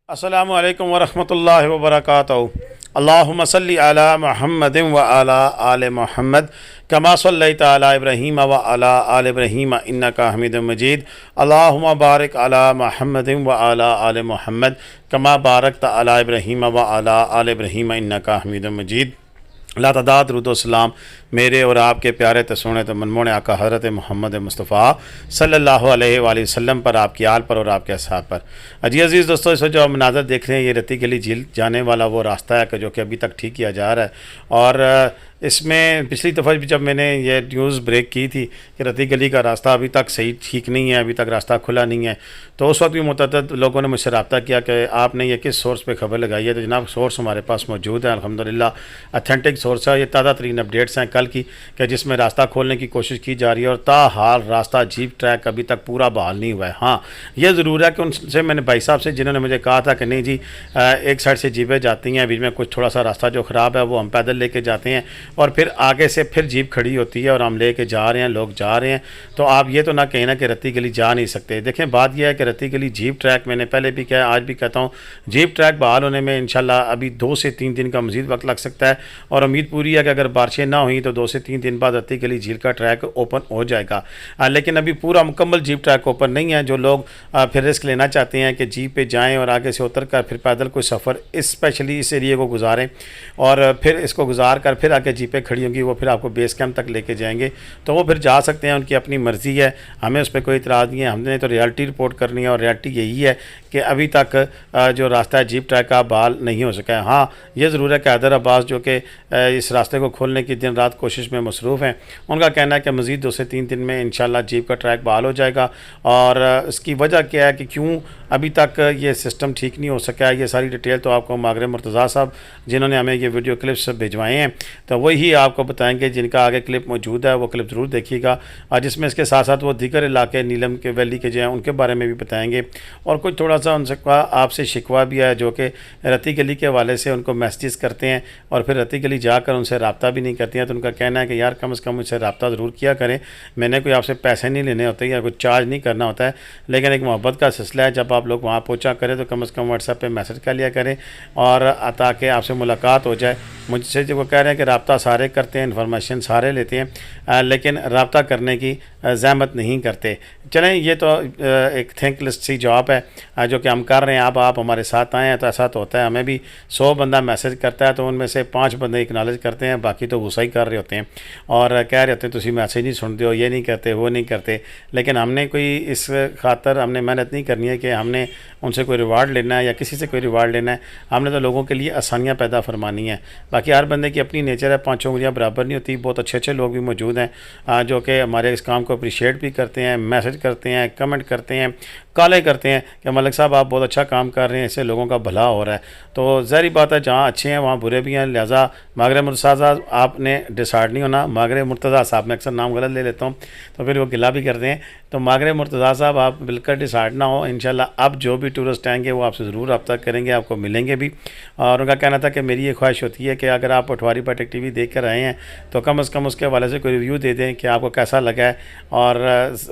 अस्सलामु अलैकुम वरहमतुल्लाहि वबरकातुहू। अल्लाहुम्मा सल्लि अला मुहम्मदिन व अला आले मुहम्मद कमा सल्लैता अला इब्राहीम व अला आले इब्राहीम इन्नका हमीदुम मजीद। अल्लाहुम्मा बारिक अला मुहम्मदिन व अला आले मुहम्मद कमा बारकता अला इब्राहीम व अला आले इब्राहीम इन्नका हमीदुम मजीद। लातदाद रुदोसलाम मेरे और आपके प्यारे तसोने तो मनमोने आका हज़रत मोहम्मद मुस्तफ़ा सल्लल्लाहु अलैहि वसल्लम पर, आपकी आल पर और आपके असहाब पर। अजीज़ दोस्तों, इस वक्त जो आप मनाज़र देख रहे हैं, ये रत्ती गली झील जाने वाला वो रास्ता है कि जो कि अभी तक ठीक किया जा रहा है। और इसमें पिछली दफ़ा भी जब मैंने ये न्यूज़ ब्रेक की थी कि रत्ती गली का रास्ता अभी तक सही ठीक नहीं है, अभी तक रास्ता खुला नहीं है, तो उस वक्त भी मुतअद्दिद लोगों ने मुझसे रब्ता किया कि आपने ये किस सोर्स पे खबर लगाई है। तो जनाब, सोर्स हमारे पास मौजूद है, अल्हम्दुलिल्लाह अथेंटिक सोर्स है। ये ताज़ा तरीन अपडेट्स हैं कल की कि जिसमें रास्ता खोलने की कोशिश की जा रही है और ताहाल रास्ता जीप ट्रैक अभी तक पूरा बहाल नहीं हुआ है। हाँ, ये ज़रूर है कि उनसे मैंने भाई साहब से, जिन्होंने मुझे कहा था कि नहीं जी एक साइड से जीपें जाती हैं, बीच में कुछ थोड़ा सा रास्ता जो ख़राब है वो हम पैदल लेके जाते हैं और फिर आगे से फिर जीप खड़ी होती है और हम लेके जा रहे हैं, लोग जा रहे हैं। तो आप ये तो ना कहें ना कि रत्ती गली जा नहीं सकते। देखें, बात यह है कि रत्ती गली जीप ट्रैक, मैंने पहले भी कहा, आज भी कहता हूँ, जीप ट्रैक बहाल होने में इंशाल्लाह अभी 2 से 3 दिन का मज़ीद वक्त लग सकता है। और उम्मीद पूरी है कि अगर बारिशें ना हुई तो 2 से 3 दिन बाद रत्ती गली झील का ट्रैक ओपन हो जाएगा। लेकिन अभी पूरा मुकम्मल जीप ट्रैक ओपन नहीं है। जो लोग फिर रिस्क लेना चाहते हैं कि जीप पे जाएँ और आगे से उतर कर फिर पैदल कोई सफ़र स्पेशली इस एरिए को गुजारें और फिर इसको गुजार कर फिर आगे जीपें खड़ी होंगी, वो फिर आपको बेस कैंप तक लेके जाएंगे, तो वो फिर जा सकते हैं, उनकी अपनी मर्ज़ी है, हमें उस पर कोई इतराज़ नहीं है। हमने तो रियलिटी रिपोर्ट करनी है और रियलिटी यही है कि अभी तक जो रास्ता है जीप ट्रैक का बहाल नहीं हो सका है। हाँ, ये ज़रूर है कि हैदर अब्बास जो कि इस रास्ते को खोलने की दिन रात कोशिश में मसरूफ़ हैं, उनका कहना है कि मज़ीद 2 से 3 दिन में इंशाल्लाह जीप का ट्रैक बहाल हो जाएगा। और इसकी वजह क्या है कि क्यों अभी तक ये सिस्टम ठीक नहीं हो सका है, ये सारी डिटेल तो आपको मागरे मुर्तज़ा साहब, जिन्होंने हमें ये वीडियो क्लिप्स भिजवाए हैं, तो वही आपको बताएंगे, जिनका आगे क्लिप मौजूद है वो क्लिप ज़रूर देखिएगा। और जिसमें इसके साथ साथ वो दीगर इलाके नीलम के वैली के जो हैं उनके बारे में भी बताएंगे। और कुछ थोड़ा सा उनसे आपसे शिकवा भी है, जो कि रत्ती गली के हवाले से उनको मैसेज करते हैं और फिर रत्ती गली जाकर उनसे रब्ता भी नहीं करती हैं। तो उनका कहना है कि यार कम से कम मुझसे रब्ता ज़रूर किया करें, मैंने कोई आपसे पैसे नहीं लेने होते या कुछ चार्ज नहीं करना होता है, लेकिन एक मोहब्बत का सिलसिला है। जब आप लोग वहाँ पहुँचा करें तो कम से कम व्हाट्सएप पे मैसेज कर लिया करें और ताकि आपसे मुलाकात हो जाए। मुझसे जो वो कह रहे हैं कि रब्ता सारे करते हैं, इन्फॉर्मेशन सारे लेते हैं, लेकिन रब्ता करने की ज़हमत नहीं करते। चलें, ये तो एक थैंकलेस सी जॉब है जो कि हम कर रहे हैं। अब आप हमारे साथ आए हैं तो ऐसा तो होता है, हमें भी 100 बंदा मैसेज करता है तो उनमें से 5 बंदे एक्नॉलेज करते हैं, बाकी तो गुस्सा ही कर रहे होते हैं और कह रहे होते हैं तुसी मैसेज नहीं सुनते हो, ये नहीं करते, वो नहीं करते। लेकिन हमने कोई इस खातर हमने मेहनत नहीं करनी है कि हमने उनसे कोई रिवार्ड लेना है या किसी से कोई रिवार्ड लेना है। हमने तो लोगों के लिए आसानियाँ पैदा फरमानी है। बाकी हर बंदे की अपनी नेचर है, 5 उंगलियाँ बराबर नहीं होती। बहुत अच्छे अच्छे लोग भी मौजूद हैं जो कि हमारे इस काम को अप्रिशिएट भी करते हैं, मैसेज करते हैं, कमेंट करते हैं, काले करते हैं कि मलिक साहब आप बहुत अच्छा काम कर रहे हैं, इससे लोगों का भला हो रहा है। तो ज़ाहिर बात है, जहाँ अच्छे हैं वहाँ बुरे भी हैं, लिहाजा मागरे मुर्तज़ा आपने डिसाइड नहीं होना। मागरे मुर्तज़ा साहब, मैं अक्सर नाम गलत ले लेता हूँ तो फिर वो गिला भी करते हैं। तो मागरे मुर्तज़ा साहब आप बिल्कुल डिसाइड ना हो, इंशाल्लाह अब जो भी टूरिस्ट आएंगे वो आपसे ज़रूर रब्ता करेंगे, आपको मिलेंगे भी। और उनका कहना था कि मेरी ये ख्वाहिश होती है कि अगर आप पटवारी पटक टीवी देख कर आए हैं तो कम से कम उसके हवाले से कोई रिव्यू दे दें कि आपको कैसा लगा है। और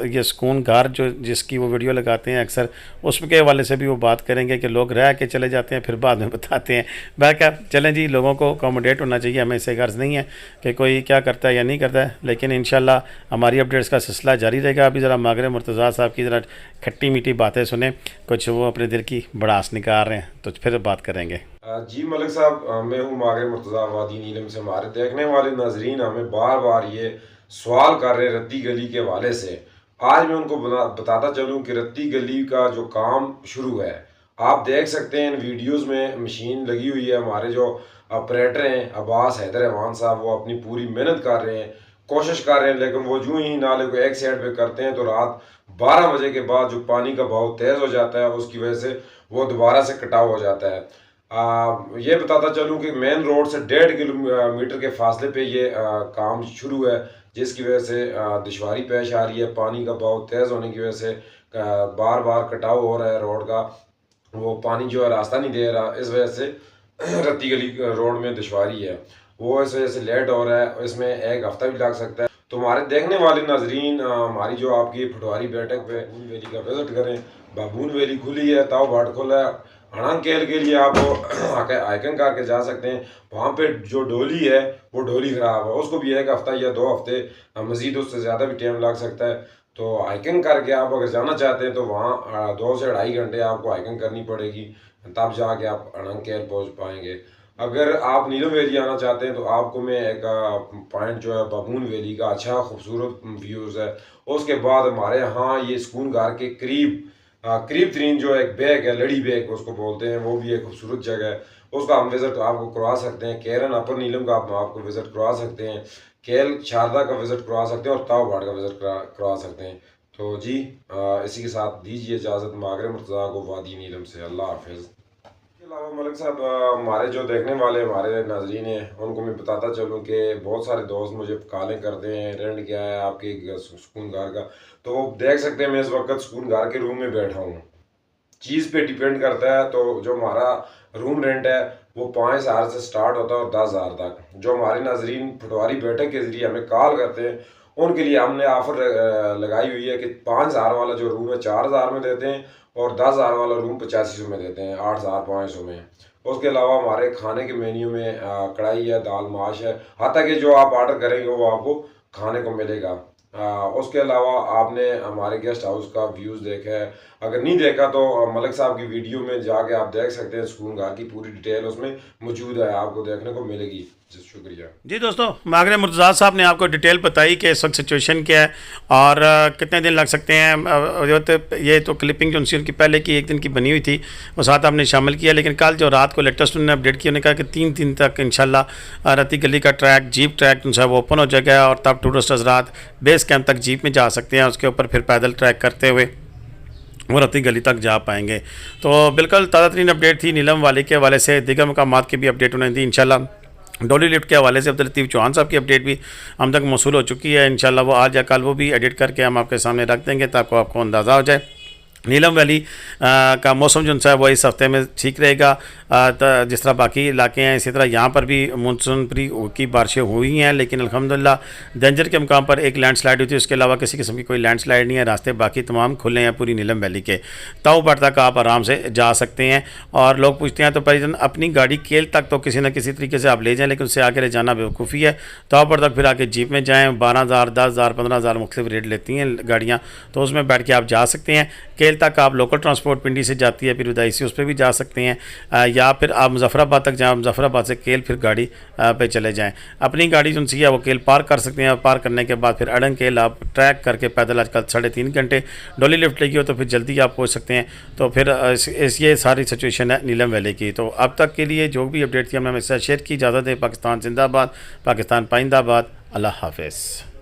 ये सुकून घर जो जिसकी वो वीडियो लगाते हैं अक्सर, उसके हवाले से भी वो बात करेंगे कि लोग रह के चले जाते हैं फिर बाद में बताते हैं। बहरकैफ चलें जी, लोगों को अकोमोडेट होना चाहिए, हमें इससे गर्ज नहीं है कि कोई क्या करता है या नहीं करता है, लेकिन इंशाल्लाह हमारी अपडेट्स का सिलसिला जारी रहेगा। अभी ज़रा मागरे मुर्तज़ा साहब की ज़रा खट्टी मीठी बातें सुने, कुछ वो अपने दिल की भड़ास निकाल रहे हैं, तो फिर बात करेंगे। जी मलिक साहब, मैं हूँ मागरे मुर्तज़ा वादी नीलम से। हमारे देखने वाले नाजरीन हमें बार बार ये सवाल कर रहे हैं रत्ती गली के हवाले से। आज मैं उनको बताता चलूँ कि रत्ती गली का जो काम शुरू है, आप देख सकते हैं इन वीडियोस में मशीन लगी हुई है। हमारे जो ऑपरेटर हैं अब्बास हैदर रहमान साहब, वो अपनी पूरी मेहनत कर रहे हैं, कोशिश कर रहे हैं, लेकिन वो यूँ ही नाले को एक साइड पे करते हैं तो रात 12 बजे के बाद जो पानी का बहाव तेज़ हो जाता है उसकी वजह से वो दोबारा से कटाव हो जाता है। ये बताता चलूँ कि मेन रोड से 1.5 किलोमीटर के फासले पे ये काम शुरू है, जिसकी वजह से दुश्वारी पेश आ रही है। पानी का बहाव तेज़ होने की वजह से बार बार कटाव हो रहा है रोड का, वो पानी जो है रास्ता नहीं दे रहा, इस वजह से रत्ती गली रोड में दुश्वारी है, वो इस वजह से लेट हो रहा है। इसमें 1 हफ्ता भी लग सकता है। तो हमारे देखने वाले नाजरीन हमारी जो आपकी पटवारी बैठक पे बाबून वैली का विज़िट करें। बाबून वैली खुली है, ताऊ भाट खुला है, अड़ंग केल के लिए आप हाइकिंग करके जा सकते हैं। वहाँ पे जो डोली है वो डोली ख़राब है, उसको भी 1 हफ़्ता या 2 हफ़्ते मज़ीद उससे ज़्यादा भी टाइम लग सकता है। तो हाइकिंग करके आप अगर जाना चाहते हैं तो वहाँ 2 से 2.5 घंटे आपको हाइकिंग करनी पड़ेगी, तब जाके आप अड़ंग केल पहुँच पाएंगे। अगर आप नीलम वैली आना चाहते हैं तो आपको मैं एक पॉइंट जो है बाबून वैली का अच्छा खूबसूरत व्यूज़ है। उसके बाद हमारे यहाँ ये सुकून गार के करीब तरीन जो एक बैग है, लड़ी बैग उसको बोलते हैं, वो भी एक खूबसूरत जगह है। उसका हम विज़िट आपको करवा सकते हैं। केरन अपर नीलम का हम आपको विज़िट करवा सकते हैं। केल शारदा का विज़िट करवा सकते हैं और ताव घाट का विज़िट करवा सकते हैं। तो जी इसी के साथ दीजिए इजाज़त मागरे मुर्तज़ा को वादी नीलम से। अल्लाह हाफिज़। इसके अलावा मलिक साहब, हमारे जो देखने वाले हमारे नाजरीन हैं उनको मैं बताता चलूँ कि बहुत सारे दोस्त मुझे कॉलें करते हैं, रेंट क्या है आपके सुकून गार का। तो वो देख सकते हैं मैं इस वक्त सुकून गार के रूम में बैठा हूँ। चीज़ पे डिपेंड करता है। तो जो हमारा रूम रेंट है वो 5,000 से स्टार्ट होता है और 10,000 तक। जो हमारे नाजरीन पटवारी बैठक के ज़रिए हमें कॉल करते हैं उनके लिए हमने ऑफ़र लगाई हुई है कि 5,000 वाला जो रूम है 4,000 में देते हैं और 10,000 वाला रूम 8500 में देते हैं, 8,500 में। उसके अलावा हमारे खाने के मेन्यू में कढ़ाई है, दाल माश है, हालांकि जो आप ऑर्डर करेंगे वो आपको खाने को मिलेगा। उसके अलावा आपने हमारे गेस्ट हाउस का व्यूज़ देखा है, अगर नहीं देखा तो मलिक साहब की वीडियो में जाके आप देख सकते हैं। सुकून गार की पूरी डिटेल उसमें मौजूद है, आपको देखने को मिलेगी। जी शुक्रिया। जी दोस्तों, मागरे मुर्तज़ा साहब ने आपको डिटेल बताई कि इस वक्त सिचुएशन क्या है और कितने दिन लग सकते हैं। ये तो क्लिपिंग जो उनकी पहले की 1 दिन की बनी हुई थी वो साथ आपने शामिल किया, लेकिन कल जो रात को लेटेस्ट उन्होंने अपडेट किया, उन्होंने कहा कि 3 दिन तक इंशाल्लाह रत्ती गली का ट्रैक, जीप ट्रैक जो है वो ओपन हो जाएगा और तब टूरिस्ट हज़रात बेस कैंप तक जीप में जा सकते हैं, उसके ऊपर फिर पैदल ट्रैक करते हुए वो रत्ती गली तक जा पाएंगे। तो बिल्कुल ताज़ा तरीन अपडेट थी नीलम वाली के हवाले से। दीगर मकामात की भी अपडेट उन्होंने दी। इंशाल्लाह डोली लिफ्ट के हवाले से अब्दुल लतीफ़ चौहान साहब की अपडेट भी हम तक मौसूल हो चुकी है। इंशाल्लाह वो आज या कल वो भी एडिट करके हम आपके सामने रख देंगे ताकि आपको अंदाज़ा हो जाए। नीलम वैली का मौसम जो है वो इस हफ्ते में ठीक रहेगा। जिस तरह बाकी इलाके हैं इसी तरह यहाँ पर भी मानसून की बारिशें हुई हैं, लेकिन अल्हम्दुलिल्लाह डेंजर के मुकाम पर एक लैंडस्लाइड हुई थी, उसके अलावा किसी किस्म की कोई लैंडस्लाइड नहीं है। रास्ते बाकी तमाम खुले हैं पूरी नीलम वैली के। ताऊपाट तक आप आराम से जा सकते हैं। और लोग पूछते हैं तो भाईजान अपनी गाड़ी केल तक तो किसी न किसी तरीके से आप ले जाएँ, लेकिन उससे आगे ले जाना बेवकूफ़ी है। ताऊपाट तक फिर आके जीप में जाएँ, 12,000, 10,000, 15,000 मुख्तलिफ रेट लेती हैं गाड़ियाँ, तो उसमें बैठ के आप जा सकते हैं। केल तक आप लोकल ट्रांसपोर्ट पिंडी से जाती है, फिर उदाई से उस पर भी जा सकते हैं, या फिर आप मुजफ्फराबाद तक जाएँ, मुजफ्फराबाद से केल फिर गाड़ी पे चले जाएँ। अपनी गाड़ी जो सी है वो केल पार्क कर सकते हैं। पार्क करने के बाद फिर अड़ंग केल आप ट्रैक करके पैदल आजकल 3.5 घंटे डोली लिफ्ट लगी हो तो फिर जल्दी आप पहुँच सकते हैं। तो फिर ये सारी सिचुएशन है नीलम वैली की। तो अब तक के लिए जो भी अपडेट थी हमने हमें शेयर की। इजाज़त है। पाकिस्तान जिंदाबाद, पाकिस्तान पाइंदाबाद। अल्लाह हाफिज़।